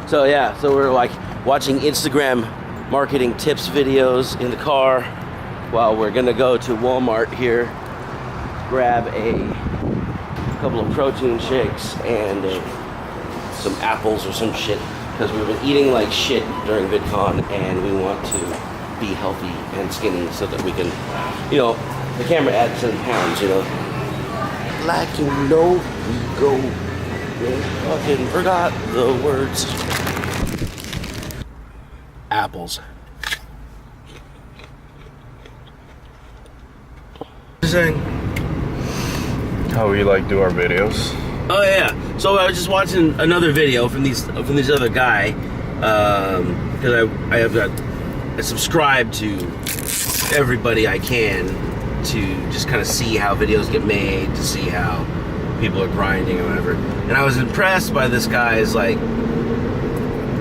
So yeah, so we're like watching Instagram marketing tips videos in the car while we're gonna go to Walmart here, grab a couple of protein shakes and some apples or some shit, because we've been eating like shit during VidCon and we want to be healthy and skinny so that we can, you know, the camera adds 10 pounds, you know. Like you know, we go. Fucking forgot the words. Apples. How we like do our videos. Oh yeah. So I was just watching another video from this other guy, because I subscribe to everybody I can to just kind of see how videos get made, to see how people are grinding or whatever. And I was impressed by this guy's like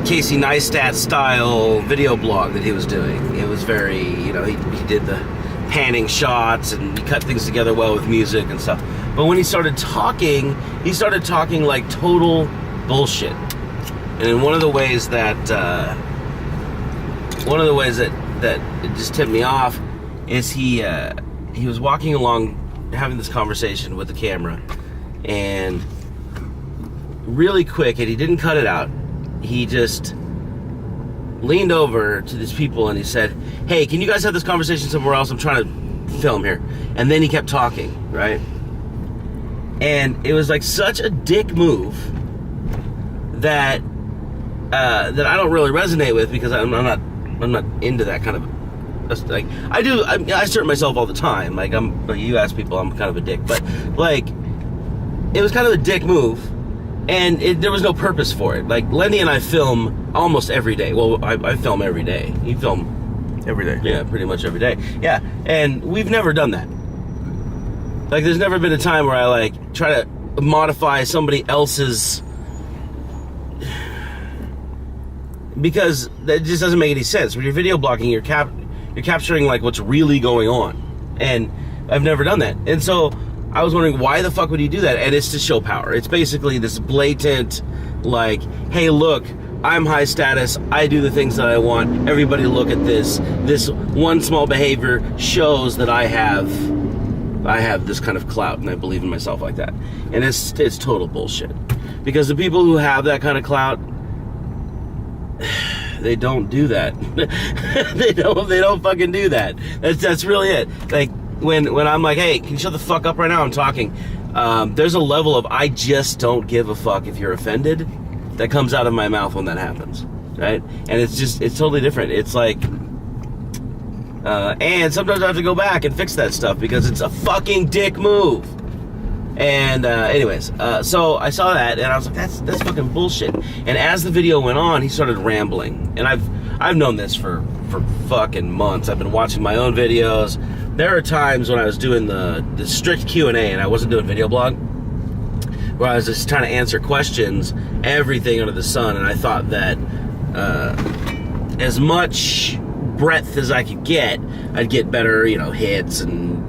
Casey Neistat style video blog that he was doing. It was very, you know, he did the panning shots and he cut things together well with music and stuff. But when he started talking like total bullshit. And in one of the ways that it just tipped me off is he was walking along having this conversation with the camera, and really quick, and he didn't cut it out, he just leaned over to these people and he said, "Hey, can you guys have this conversation somewhere else? I'm trying to film here." And then he kept talking, right? And it was like such a dick move that I don't really resonate with, because I'm not into that kind of, like, I assert myself all the time. Like, you ask people, I'm kind of a dick, but like, it was kind of a dick move, and there was no purpose for it. Like, Lenny and I film almost every day. Well, I film every day. You film every day. Yeah, pretty much every day. Yeah, and we've never done that. Like, there's never been a time where I like try to modify somebody else's, because that just doesn't make any sense. When you're video blogging, you're capturing like what's really going on, and I've never done that. And so I was wondering, why the fuck would you do that? And it's to show power. It's basically this blatant, like, hey, look, I'm high status, I do the things that I want, everybody look at this. This one small behavior shows that I have this kind of clout, and I believe in myself like that. And it's total bullshit. Because the people who have that kind of clout, they don't do that. they don't fucking do that. That's really it. Like, when I'm like, hey, can you shut the fuck up right now? I'm talking. There's a level of I just don't give a fuck if you're offended that comes out of my mouth when that happens, right? And it's totally different. It's like, and sometimes I have to go back and fix that stuff because it's a fucking dick move. And anyways, so I saw that and I was like, that's fucking bullshit. And as the video went on, he started rambling. And I've known this for fucking months. I've been watching my own videos. There are times when I was doing the strict Q&A and I wasn't doing video blog, where I was just trying to answer questions, everything under the sun, and I thought that as much breadth as I could get, I'd get better, hits and,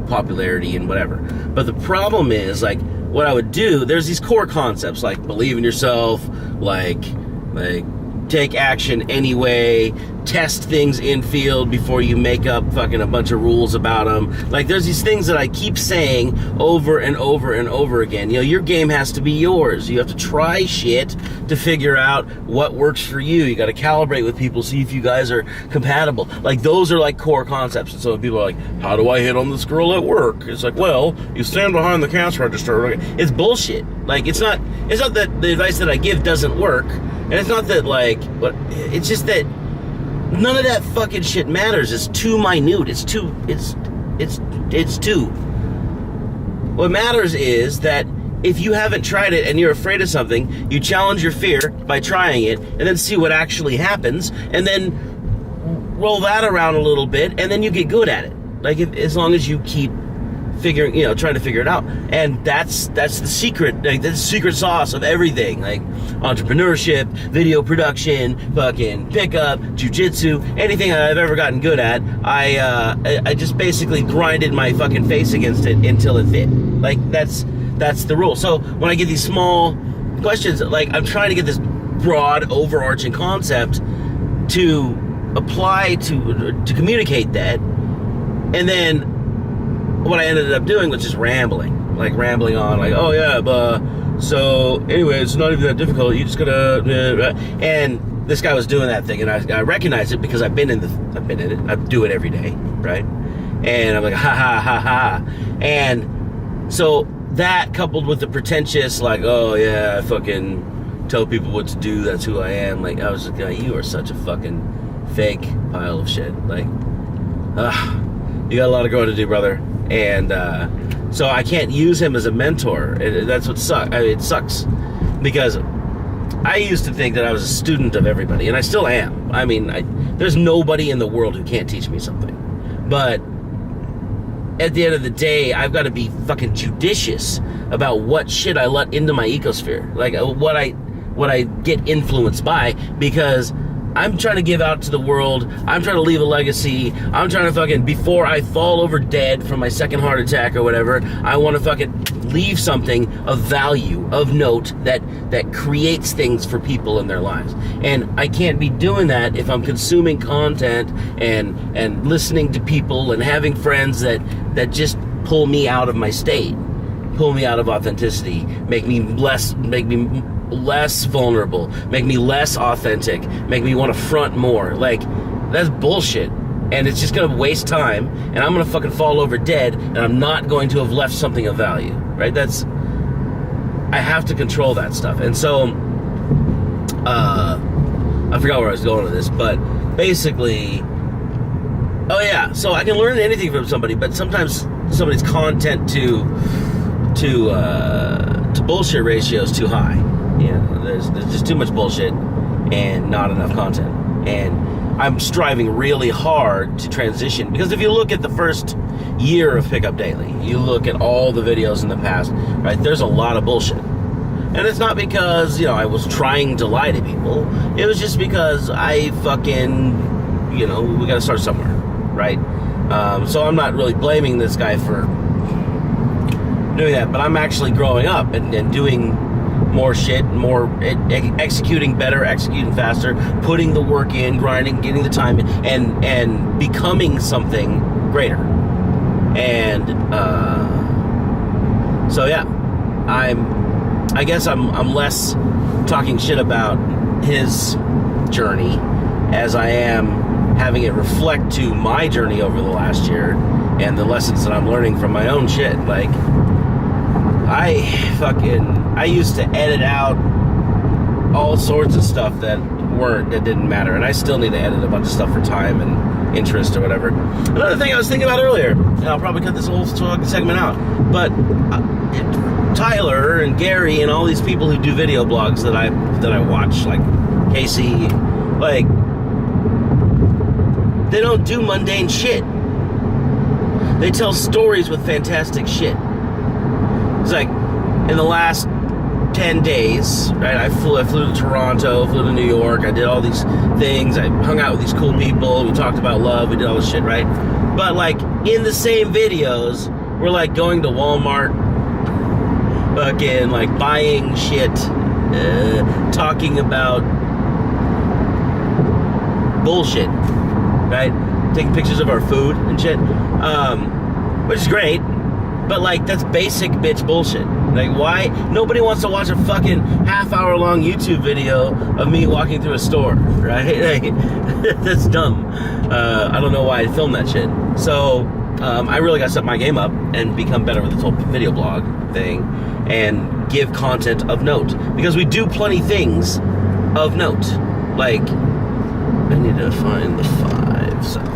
popularity and whatever. But the problem is, like, what I would do, there's these core concepts, like believe in yourself, like take action anyway, test things in field before you make up fucking a bunch of rules about them. Like, there's these things that I keep saying over and over and over again. Your game has to be yours. You have to try shit to figure out what works for you. You got to calibrate with people, see if you guys are compatible. Like, those are like core concepts. And so people are like, how do I hit on this girl at work? It's like, well, you stand behind the cash register. It's bullshit. Like, it's not that the advice that I give doesn't work. And it's not that, it's just that none of that fucking shit matters. It's too minute. It's too. What matters is that if you haven't tried it and you're afraid of something, you challenge your fear by trying it and then see what actually happens and then roll that around a little bit and then you get good at it. Like, as long as you keep trying to figure it out. And that's the secret, like, that's the secret sauce of everything, like entrepreneurship, video production, fucking pickup, jiu-jitsu, anything I've ever gotten good at, I just basically grinded my fucking face against it until it fit. Like, that's the rule. So when I get these small questions, like, I'm trying to get this broad, overarching concept to apply to communicate that. And then what I ended up doing was just rambling on, like, oh yeah, but so anyway, it's not even that difficult. You just gotta, and this guy was doing that thing, and I recognized it because I've been in it. I do it every day, right? And I'm like, ha ha ha ha. And so that coupled with the pretentious, like, oh yeah, I fucking tell people what to do. That's who I am. Like, I was just like, you are such a fucking fake pile of shit. Like, you got a lot of growing to do, brother. And so I can't use him as a mentor. That's what sucks. It sucks because I used to think that I was a student of everybody, and I still am. I mean, there's nobody in the world who can't teach me something. But at the end of the day, I've got to be fucking judicious about what shit I let into my ecosphere, like what I get influenced by, because I'm trying to give out to the world. I'm trying to leave a legacy. I'm trying to fucking, before I fall over dead from my second heart attack or whatever, I want to fucking leave something of value, of note, that creates things for people in their lives. And I can't be doing that if I'm consuming content and listening to people and having friends that just pull me out of my state, pull me out of authenticity, make me less vulnerable, make me less authentic, make me want to front more. Like, that's bullshit. And it's just gonna waste time, and I'm gonna fucking fall over dead, and I'm not going to have left something of value, right? I have to control that stuff. And so, I forgot where I was going with this, but basically, oh yeah, so I can learn anything from somebody, but sometimes somebody's content to bullshit ratio is too high. You know, there's just too much bullshit and not enough content. And I'm striving really hard to transition, because if you look at the first year of Pickup Daily, you look at all the videos in the past, right, there's a lot of bullshit. And it's not because, you know, I was trying to lie to people. It was just because I fucking, you know, we gotta start somewhere, right? So I'm not really blaming this guy for doing that, but I'm actually growing up and doing more shit, more executing better, executing faster, putting the work in, grinding, getting the time in, and becoming something greater. And so yeah, I guess I'm less talking shit about his journey as I am having it reflect to my journey over the last year and the lessons that I'm learning from my own shit. Like, I used to edit out all sorts of stuff that didn't matter, and I still need to edit a bunch of stuff for time and interest or whatever. Another thing I was thinking about earlier, and I'll probably cut this whole segment out, but Tyler and Gary and all these people who do video blogs that I watch, like Casey, like, they don't do mundane shit. They tell stories with fantastic shit. It's like, in the last 10 days, right, I flew to Toronto, flew to New York, I did all these things, I hung out with these cool people, we talked about love, we did all this shit, right? But, like, in the same videos, we're, like, going to Walmart, fucking, like, buying shit, talking about bullshit, right? Taking pictures of our food and shit, which is great. But, like, that's basic bitch bullshit. Like, why? Nobody wants to watch a fucking half-hour-long YouTube video of me walking through a store, right? Like, that's dumb. I don't know why I filmed that shit. So, I really got to step my game up and become better with this whole video blog thing and give content of note. Because we do plenty things of note. Like, I need to find the 5 stuff.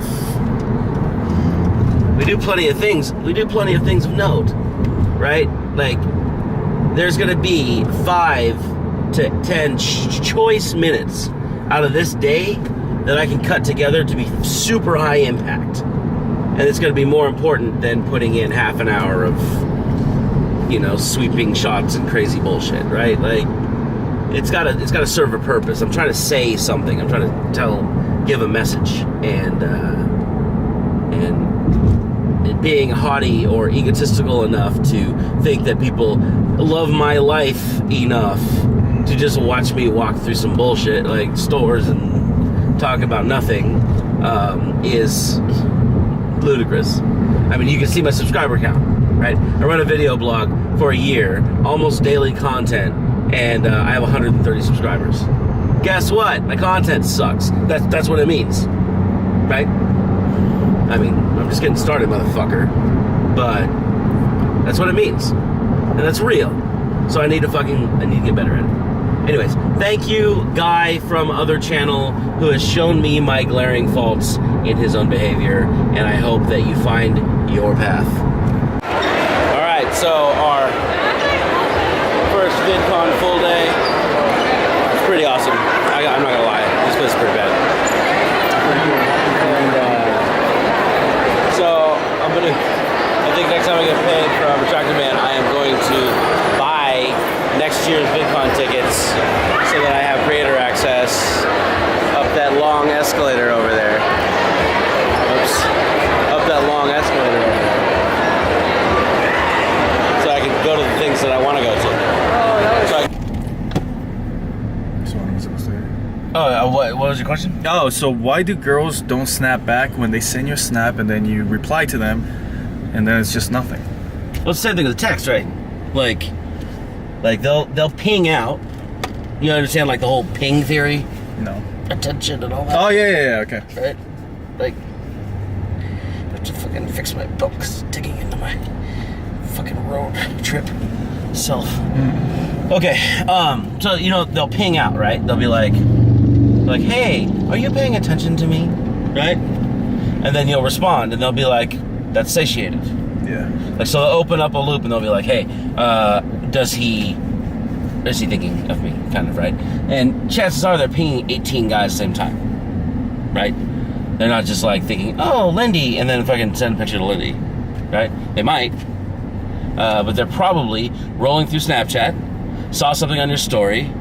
We do plenty of things. We do plenty of things of note, right? Like, there's going to be 5 to 10 choice minutes out of this day that I can cut together to be super high impact. And it's going to be more important than putting in half an hour of, you know, sweeping shots and crazy bullshit, right? Like, it's got to serve a purpose. I'm trying to say something. I'm trying to give a message, and being haughty or egotistical enough to think that people love my life enough to just watch me walk through some bullshit like stores and talk about nothing is ludicrous. I mean, you can see my subscriber count, right? I run a video blog for a year, almost daily content, and I have 130 subscribers. Guess what? My content sucks. That's what it means, right? I mean, I'm just getting started, motherfucker. But that's what it means, and that's real. So I need to get better at it. Anyways, thank you, Guy from other channel, who has shown me my glaring faults in his own behavior, and I hope that you find your path. All right, so our first VidCon full day. It's pretty awesome. I'm not gonna lie, this place is pretty bad. And so I think next time I get paid from Retractor Man, I am going to buy next year's VidCon tickets so that I have creator access up that long escalator over there. Oops. Up that long escalator over there. So I can go to the things that I want to go to. Oh, that was... what was your question? Oh, so why do girls don't snap back when they send you a snap and then you reply to them and then it's just nothing? Well, it's the same thing with text, right? Like they'll ping out. You understand like the whole ping theory? No. Attention and all that. Oh yeah, okay. Right? Like I have to fucking fix my boat 'cause it's digging into my fucking road trip self. Okay, so they'll ping out, right? They'll be like, hey, are you paying attention to me? Right? And then you'll respond and they'll be like, that's satiated. Yeah. Like, so they'll open up a loop and they'll be like, hey, is he thinking of me? Kind of, right? And chances are they're pinging 18 guys at the same time. Right? They're not just like thinking, oh, Lindy, and then fucking send a picture to Lindy. Right? They might. But they're probably rolling through Snapchat, saw something on your story,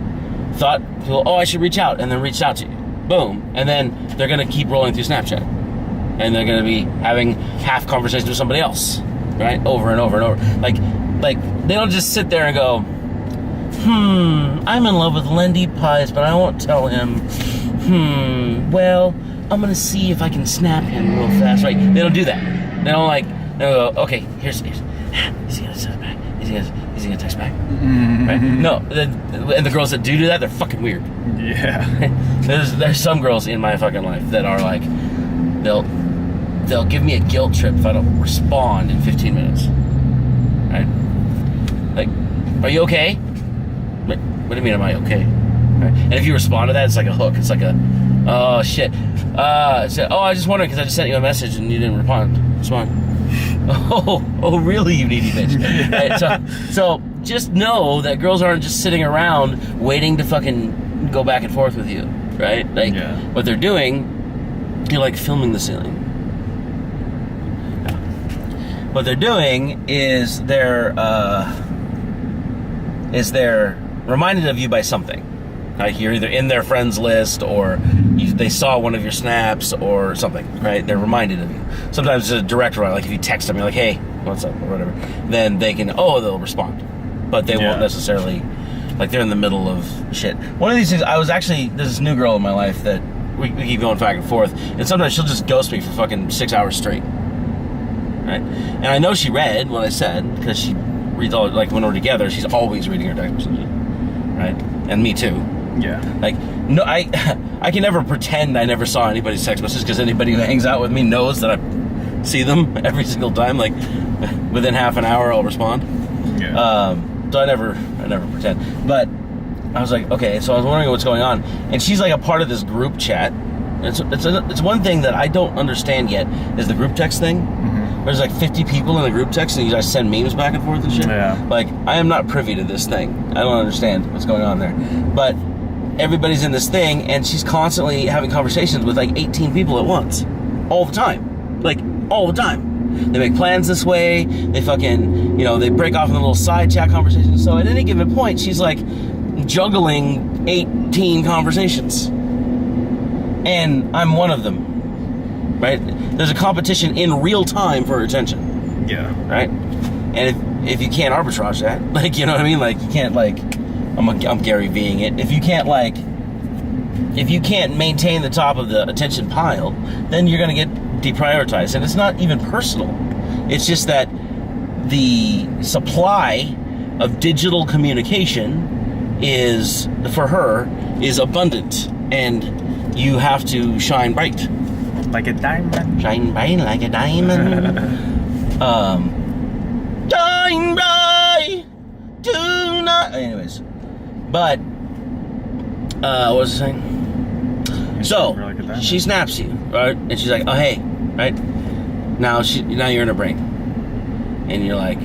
thought, well, oh, I should reach out, and then reached out to you. Boom. And then they're going to keep rolling through Snapchat. And they're going to be having half conversations with somebody else, right? Over and over and over. Like they don't just sit there and go, I'm in love with Lindy Pies, but I won't tell him. Well, I'm going to see if I can snap him real fast, right? They don't do that. They don't go, okay, here's is he going to text back? Is he going to text back? Right? No, and the girls that do that, they're fucking weird. Yeah. There's some girls in my fucking life that are like, they'll give me a guilt trip if I don't respond in 15 minutes. Right? Like, are you okay? What do you mean, am I okay? Right? And if you respond to that, it's like a hook. It's like oh shit. I was just wondering because I just sent you a message and you didn't respond. Oh, really, you needy bitch. Right, so just know that girls aren't just sitting around waiting to fucking go back and forth with you, right? Like, what they're doing, you're like filming the ceiling. What they're doing is they're reminded of you by something. Like you're either in their friends list or they saw one of your snaps or something, right? They're reminded of you. Sometimes it's a direct reminder, like if you text them, you're like, hey, what's up, or whatever. Then they can, they'll respond. But they won't necessarily, like they're in the middle of shit. One of these things, there's this new girl in my life that we keep going back and forth, and sometimes she'll just ghost me for fucking 6 hours straight. Right? And I know she read what I said, because she reads all, like when we're together, she's always reading her text messages. Right? And me too. Yeah. Like, no, I can never pretend I never saw anybody's text message because anybody who hangs out with me knows that I see them every single time. Like, within half an hour, I'll respond. Yeah. So I never pretend. But I was like, okay, so I was wondering what's going on. And she's like a part of this group chat. It's one thing that I don't understand yet is the group text thing. Mm-hmm. There's like 50 people in the group text and you guys send memes back and forth and shit. Yeah. Like, I am not privy to this thing. I don't understand what's going on there. But everybody's in this thing and she's constantly having conversations with like 18 people at once. All the time. Like, all the time. They make plans this way. They fucking, they break off in a little side chat conversations. So at any given point, she's like juggling 18 conversations. And I'm one of them, right? There's a competition in real time for attention. Yeah. Right? And if you can't arbitrage that, like, you know what I mean? Like, you can't, like, I'm Gary V'ing it. If you can't maintain the top of the attention pile, then you're gonna get deprioritized. And it's not even personal. It's just that the supply of digital communication is, for her, is abundant, and you have to shine bright. Like a diamond. Shine bright like a diamond. Shine bright, do not. Anyways, but what was I saying? So she snaps you, right? And she's like, "Oh hey," right? Now you're in her brain, and you're like,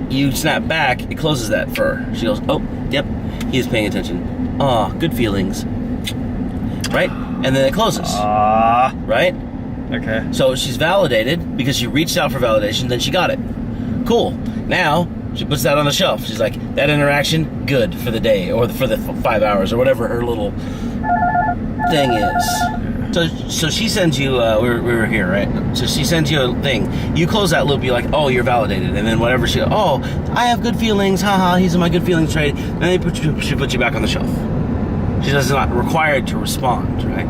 you snap back. It closes that for her. She goes, "Oh, yep, he is paying attention. Oh, good feelings." Right? And then it closes. Right? Okay. So she's validated because she reached out for validation, then she got it. Cool. Now, she puts that on the shelf. She's like, that interaction, good for the day, or for the 5 hours, or whatever her little thing is. So she sends you, we were here, right? So she sends you a thing. You close that loop, you're like, oh, you're validated. And then whatever she, oh, I have good feelings, haha, he's in my good feelings trade. And then she puts you back on the shelf. She does not required to respond, right?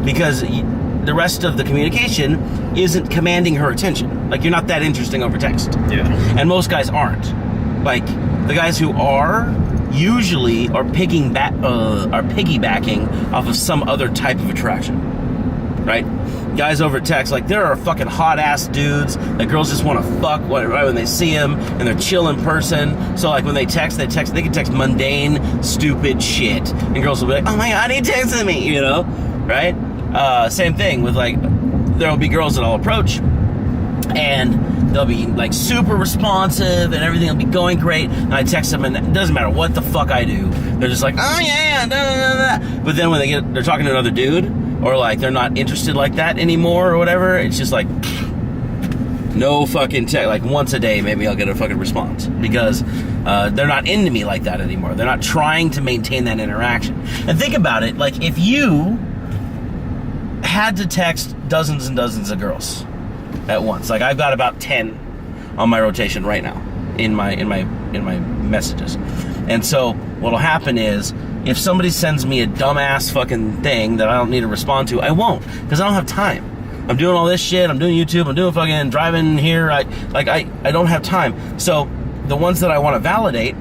Because the rest of the communication isn't commanding her attention. Like, you're not that interesting over text. Yeah. And most guys aren't. Like, the guys who are usually are piggybacking off of some other type of attraction, right? Guys over text, like, there are fucking hot ass dudes that girls just want to fuck right when they see them, and they're chill in person. So like when they can text mundane, stupid shit, and girls will be like, oh my god, he texted me, you know, right? Same thing with, like, there will be girls that I'll approach, and they'll be like super responsive, and everything will be going great, and I text them, and it doesn't matter what the fuck I do, they're just like, oh yeah, da, da, da. But then when they're talking to another dude, or like they're not interested like that anymore or whatever, it's just like, no fucking text. Like once a day maybe I'll get a fucking response, because they're not into me like that anymore. They're not trying to maintain that interaction. And think about it, like if you had to text dozens and dozens of girls at once, like I've got about 10 on my rotation right now in my messages. And so what'll happen is, if somebody sends me a dumbass fucking thing that I don't need to respond to, I won't, because I don't have time. I'm doing all this shit, I'm doing YouTube, I'm doing fucking driving here, I don't have time. So the ones that I want to validate,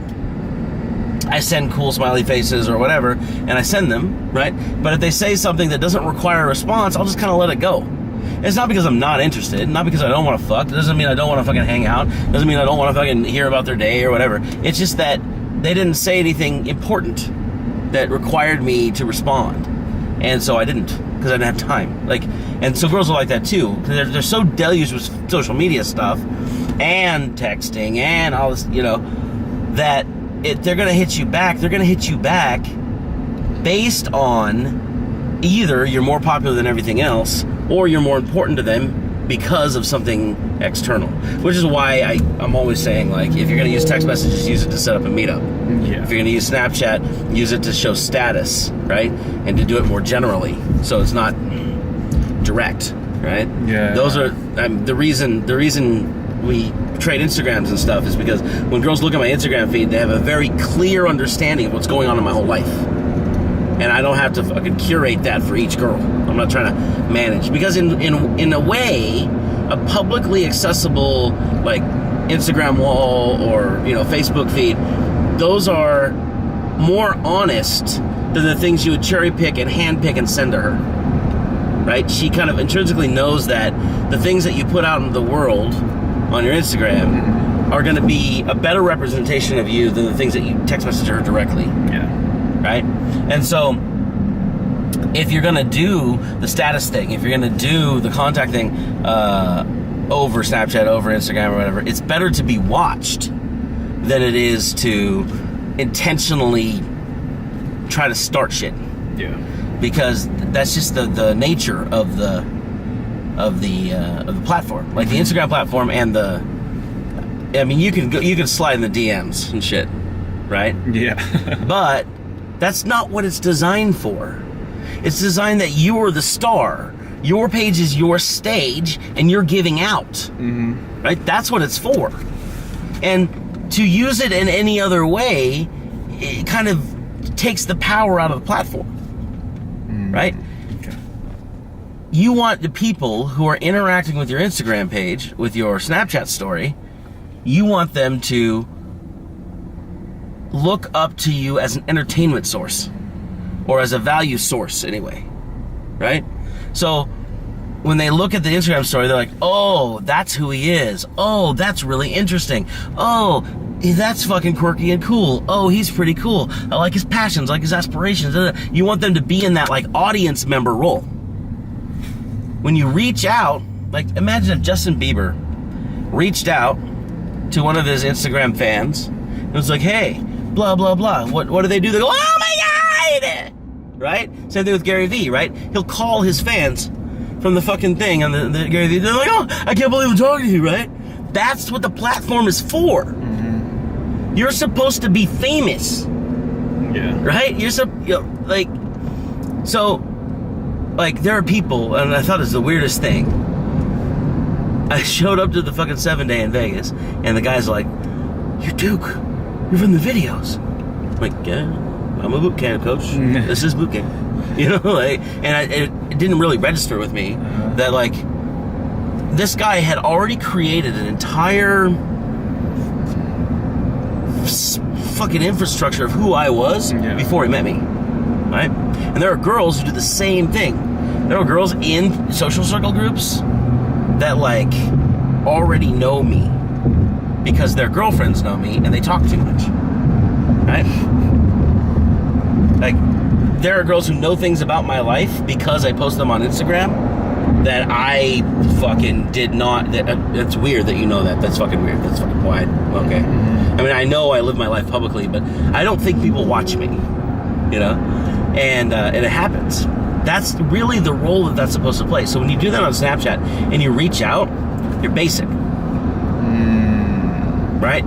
I send cool smiley faces or whatever, and I send them, right? But if they say something that doesn't require a response, I'll just kind of let it go. It's not because I'm not interested, not because I don't want to fuck. It doesn't mean I don't want to fucking hang out. It doesn't mean I don't want to fucking hear about their day or whatever. It's just that they didn't say anything important that required me to respond, and so I didn't, because I didn't have time. Like, and so girls are like that too, because they're so deluged with social media stuff and texting and all this, you know, that they're gonna hit you back. They're gonna hit you back based on either you're more popular than everything else, or you're more important to them because of something external. Which is why I'm always saying, like, if you're gonna use text messages, use it to set up a meetup. Yeah. If you're gonna use Snapchat, use it to show status, right? And to do it more generally, so it's not direct, right? Yeah. Those are the reason we trade Instagrams and stuff is because when girls look at my Instagram feed, they have a very clear understanding of what's going on in my whole life. And I don't have to fucking curate that for each girl. I'm not trying to manage. Because in a way, a publicly accessible, like, Instagram wall or, you know, Facebook feed, those are more honest than the things you would cherry pick and hand pick and send to her. Right? She kind of intrinsically knows that the things that you put out into the world on your Instagram are going to be a better representation of you than the things that you text message her directly. Yeah. Right? And so if you're gonna do the status thing, if you're gonna do the contact thing over Snapchat, over Instagram or whatever, it's better to be watched than it is to intentionally try to start shit. Yeah. Because that's just the nature of the platform. Like the Instagram platform and you can slide in the DMs and shit, right? Yeah. But that's not what it's designed for. It's designed that you are the star. Your page is your stage, and you're giving out. Mm-hmm. Right? That's what it's for. And to use it in any other way, it kind of takes the power out of the platform, right? Okay. You want the people who are interacting with your Instagram page, with your Snapchat story, you want them to look up to you as an entertainment source, or as a value source anyway, right? So when they look at the Instagram story, they're like, oh, that's who he is. Oh, that's really interesting. Oh, that's fucking quirky and cool. Oh, he's pretty cool. I like his passions, I like his aspirations. You want them to be in that like audience member role. When you reach out, like imagine if Justin Bieber reached out to one of his Instagram fans and was like, hey, blah, blah, blah. What do they do? They go, oh my God! Right? Same thing with Gary Vee, right? He'll call his fans from the fucking thing on the Gary Vee. They're like, oh, I can't believe I'm talking to you, right? That's what the platform is for. Mm-hmm. You're supposed to be famous. Yeah. Right? Like, there are people, and I thought it was the weirdest thing. I showed up to the fucking 7-day in Vegas, and the guy's like, you're Duke. You're from the videos. I'm like, yeah, I'm a boot camp coach. This is boot camp. You know, like, and it didn't really register with me that, like, this guy had already created an entire fucking infrastructure of who I was before he met me, right? And there are girls who do the same thing. There are girls in social circle groups that, like, already know me because their girlfriends know me and they talk too much, right? Like, there are girls who know things about my life because I post them on Instagram that I fucking did not. That's weird that you know that. That's fucking weird. That's fucking wide. Okay. I mean, I know I live my life publicly, but I don't think people watch me, you know? And it happens. That's really the role that that's supposed to play. So when you do that on Snapchat and you reach out, you're basic. Right?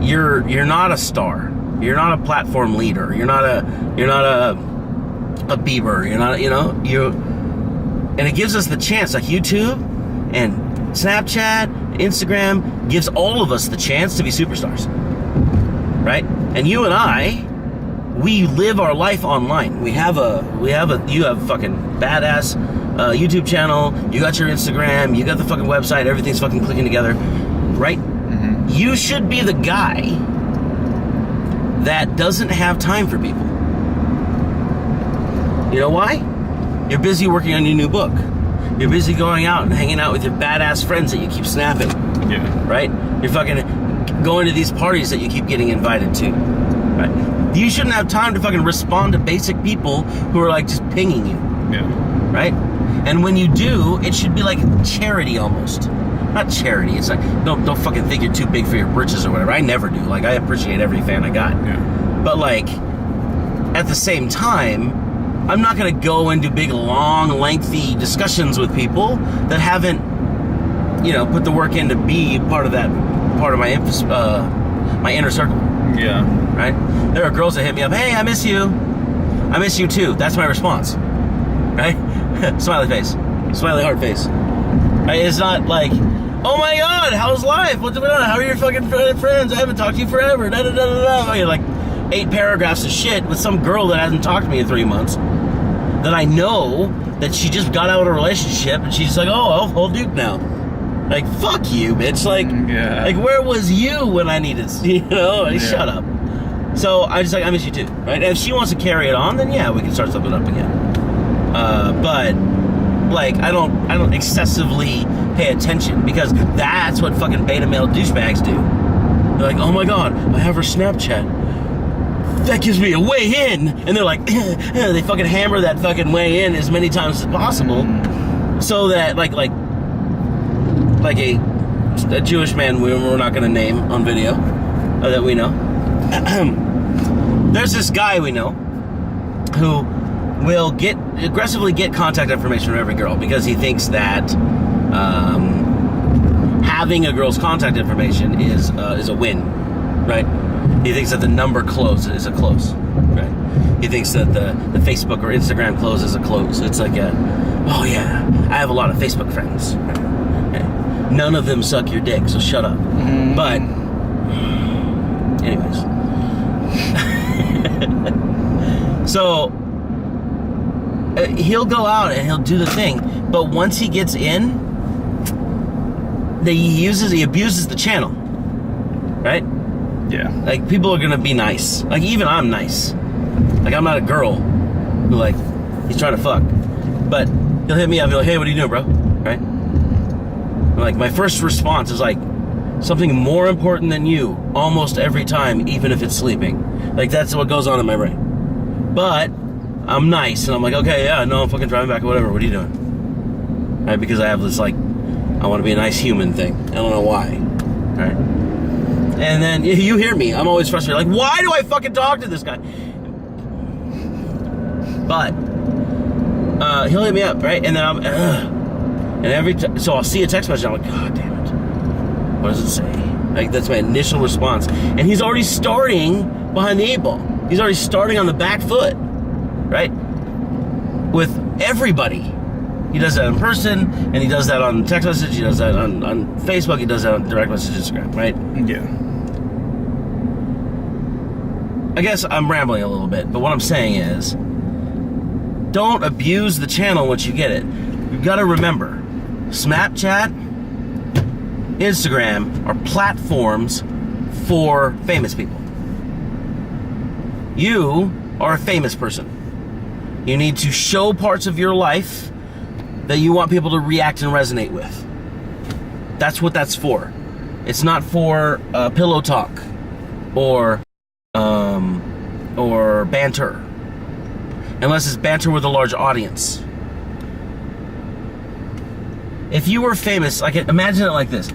You're not a star. You're not a platform leader. You're not a Bieber. You're not, you know, and it gives us the chance, like YouTube and Snapchat, Instagram gives all of us the chance to be superstars. Right? And you and I, we live our life online. You have a fucking badass YouTube channel, you got your Instagram, you got the fucking website, everything's fucking clicking together, right? Mm-hmm. You should be the guy that doesn't have time for people. You know why? You're busy working on your new book. You're busy going out and hanging out with your badass friends that you keep snapping. Yeah. Right? You're fucking going to these parties that you keep getting invited to. Right? You shouldn't have time to fucking respond to basic people who are like just pinging you. Yeah. Right? And when you do, it should be like charity almost. Not charity. It's like, don't fucking think you're too big for your britches or whatever. I never do. Like, I appreciate every fan I got. Yeah. But like, at the same time, I'm not going to go and do big, long, lengthy discussions with people that haven't, you know, put the work in to be part of my my inner circle. Yeah. Right? There are girls that hit me up, hey, I miss you. I miss you too. That's my response. Right? Smiley face. Smiley heart face. Right? It's not like, oh my God, how's life? What's going on? How are your fucking friends? I haven't talked to you forever. Da, da, da, da, da. You're like 8 paragraphs of shit with some girl that hasn't talked to me in 3 months that I know that she just got out of a relationship and she's like, oh, I'll Duke now. Like, fuck you, bitch. Like, like, where was you when I needed, you know? Like, shut up. So I just like, I miss you too, right? And if she wants to carry it on, then yeah, we can start something up again. But like, I don't excessively pay attention because that's what fucking beta male douchebags do. They're like, oh my God, I have her Snapchat. That gives me a way in. And they're like, they fucking hammer that fucking way in as many times as possible so that like a Jewish man we're not going to name on video that we know. There's this guy we know who will aggressively get contact information from every girl because he thinks that having a girl's contact information is a win, right? He thinks that the number close is a close, right? He thinks that the Facebook or Instagram close is a close. It's like oh yeah, I have a lot of Facebook friends. None of them suck your dick, so shut up. But, anyways. So he'll go out and he'll do the thing, but once he gets in, he abuses the channel, right? Yeah. Like, people are gonna be nice. Like, even I'm nice. Like, I'm not a girl who, like, he's trying to fuck. But he'll hit me up, he'll be like, hey, what are you doing, bro? Right? And, like, my first response is like, something more important than you almost every time, even if it's sleeping. Like, that's what goes on in my brain. But I'm nice, and I'm like, okay, yeah, no, I'm fucking driving back or whatever. What are you doing? Right? Because I have this, like, I want to be a nice human thing. I don't know why. Right? And then you hear me. I'm always frustrated. Like, why do I fucking talk to this guy? But he'll hit me up, right? And then and every time, so I'll see a text message. I'm like, God damn it. What does it say? Like, that's my initial response. And he's already starting behind the 8 ball. He's already starting on the back foot, right? With everybody. He does that in person, and he does that on text message, he does that on Facebook, he does that on direct message Instagram, right? Yeah. I guess I'm rambling a little bit, but what I'm saying is, don't abuse the channel once you get it. You've got to remember, Snapchat, Instagram are platforms for famous people. You are a famous person. You need to show parts of your life that you want people to react and resonate with. That's what that's for. It's not for pillow talk or banter, unless it's banter with a large audience. If you were famous, I can imagine it like this: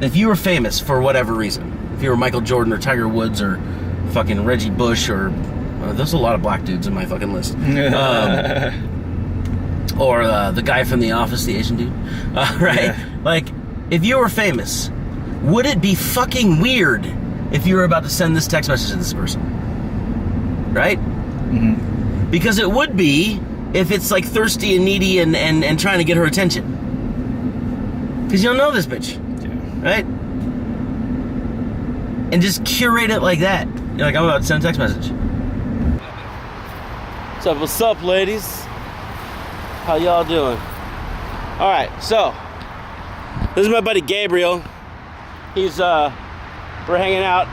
if you were famous for whatever reason, if you were Michael Jordan or Tiger Woods or fucking Reggie Bush or there's a lot of black dudes in my fucking list. Or the guy from The Office, the Asian dude, right? Yeah. Like, if you were famous, would it be fucking weird if you were about to send this text message to this person? Right? Mm-hmm. Because it would be if it's like thirsty and needy and trying to get her attention. Because you'll know this bitch, right? And just curate it like that. You're like, I'm about to send a text message. What's up, ladies? How y'all doing? All right, so this is my buddy Gabriel. He's we're hanging out,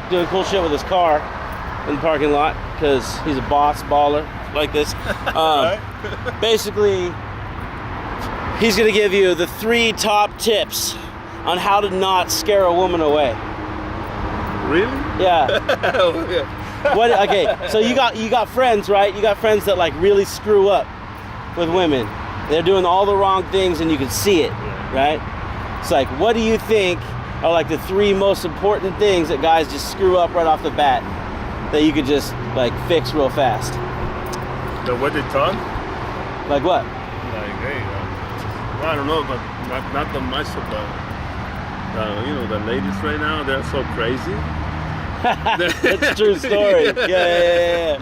doing cool shit with his car in the parking lot because he's a boss baller like this. Basically, he's gonna give you the 3 top tips on how to not scare a woman away. Really? Yeah. Oh, yeah. What? Okay, so you got friends, right? You got friends that like really screw up with women. They're doing all the wrong things and you can see it, right? It's like, what do you think are like the 3 most important things that guys just screw up right off the bat that you could just like fix real fast? The way they talk? Like what? Like, hey, well, I don't know, but not that much about, you know, the ladies right now, they're so crazy. That's a true story. Yeah.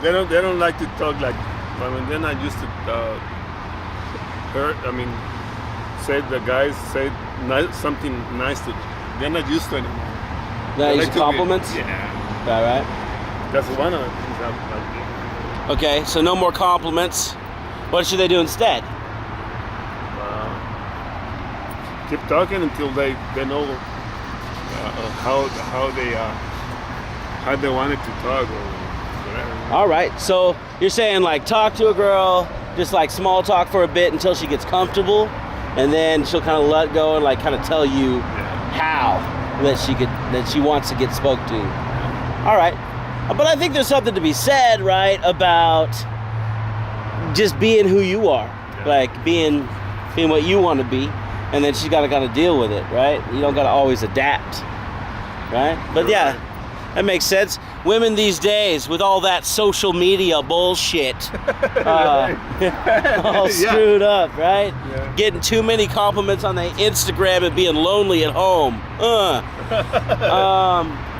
They don't like to talk like, I mean, they're not used to say the guys say something nice to, they're not used to anymore. Not used to compliments? Yeah. All right. That's one of the things I like. Okay, so no more compliments. What should they do instead? Keep talking until they know how they wanted to talk or whatever. All right, so you're saying like talk to a girl, just like small talk for a bit until she gets comfortable, and then she'll kind of let go and like kind of tell you how that she wants to get spoke to. All right, but I think there's something to be said, right, about just being who you are, like being what you want to be, and then she's got to kind of deal with it, right? You don't got to always adapt, right? But yeah, that makes sense. Women these days, with all that social media bullshit, all screwed up, right? Yeah. Getting too many compliments on the Instagram and being lonely at home.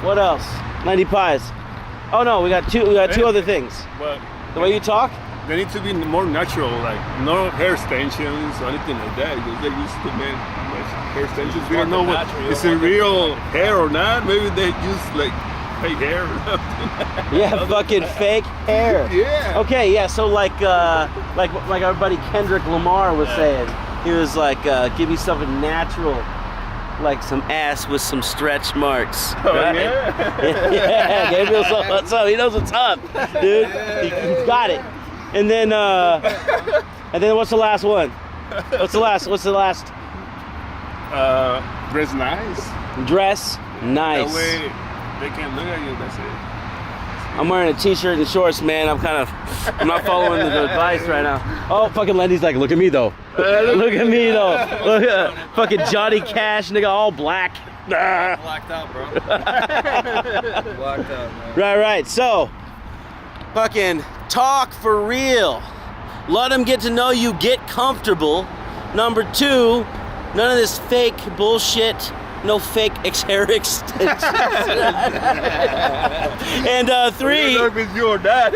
What else? 90 pies. Oh no, we got two other things. Well, the way you talk? They need to be more natural, like no hair extensions or anything like that. Because they used to make hair extensions. We don't know what it's a real hair or not. Maybe they use like fake hair. Yeah, fucking fake hair. Yeah. Okay, yeah. So like our buddy Kendrick Lamar was saying, he was like, give me something natural, like some ass with some stretch marks. Oh, right? yeah. Yeah, Gabriel's like, what's up? He knows what's up, dude. He's got it. And then what's the last one? What's the last? Dress nice. Dress nice. That way they can't look at you. That's it. I'm wearing a t-shirt and shorts, man. I'm not following the advice right now. Oh, fucking Lendy's like, look at me though. Look at me though. Look at fucking Johnny Cash, nigga, all black. Blacked out, bro. Blacked out, man. Right. So, fucking talk for real. Let them get to know you. Get comfortable. Number 2, none of this fake bullshit. No fake hair extensions. And 3, Look, it's your dad.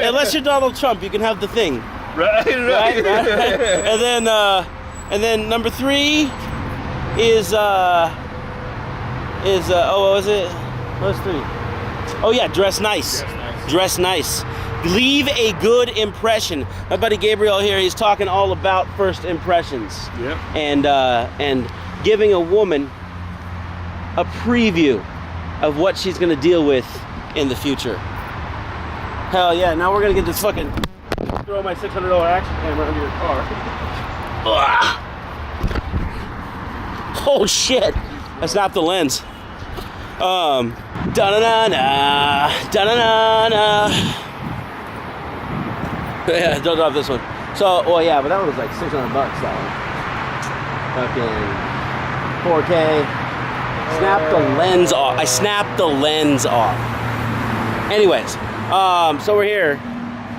unless you're Donald Trump, you can have the thing. Right. And then number 3 is what was it? What was 3? Oh yeah, dress nice. Dress nice. Leave a good impression. My buddy Gabriel here, he's talking all about first impressions. Yep. And giving a woman a preview of what she's gonna deal with in the future. Hell yeah, now we're gonna get this fucking, throw my $600 action camera under your car. Ugh. Oh shit, I snapped the lens. Da-na-na-na, da-na-na-na. Yeah, don't drop this one. So, well yeah, but that one was like $600 that one. Fucking 4K. Snapped the lens off. I snapped the lens off. Anyways, so we're here.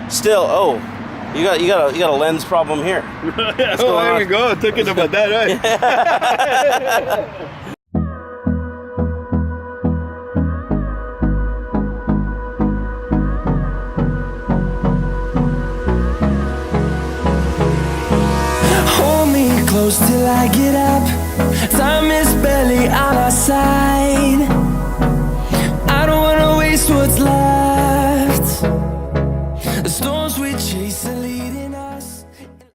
Still, you got a lens problem here. There we go. Thinking about that, right? Hold me close till I get up. Time is barely on our side.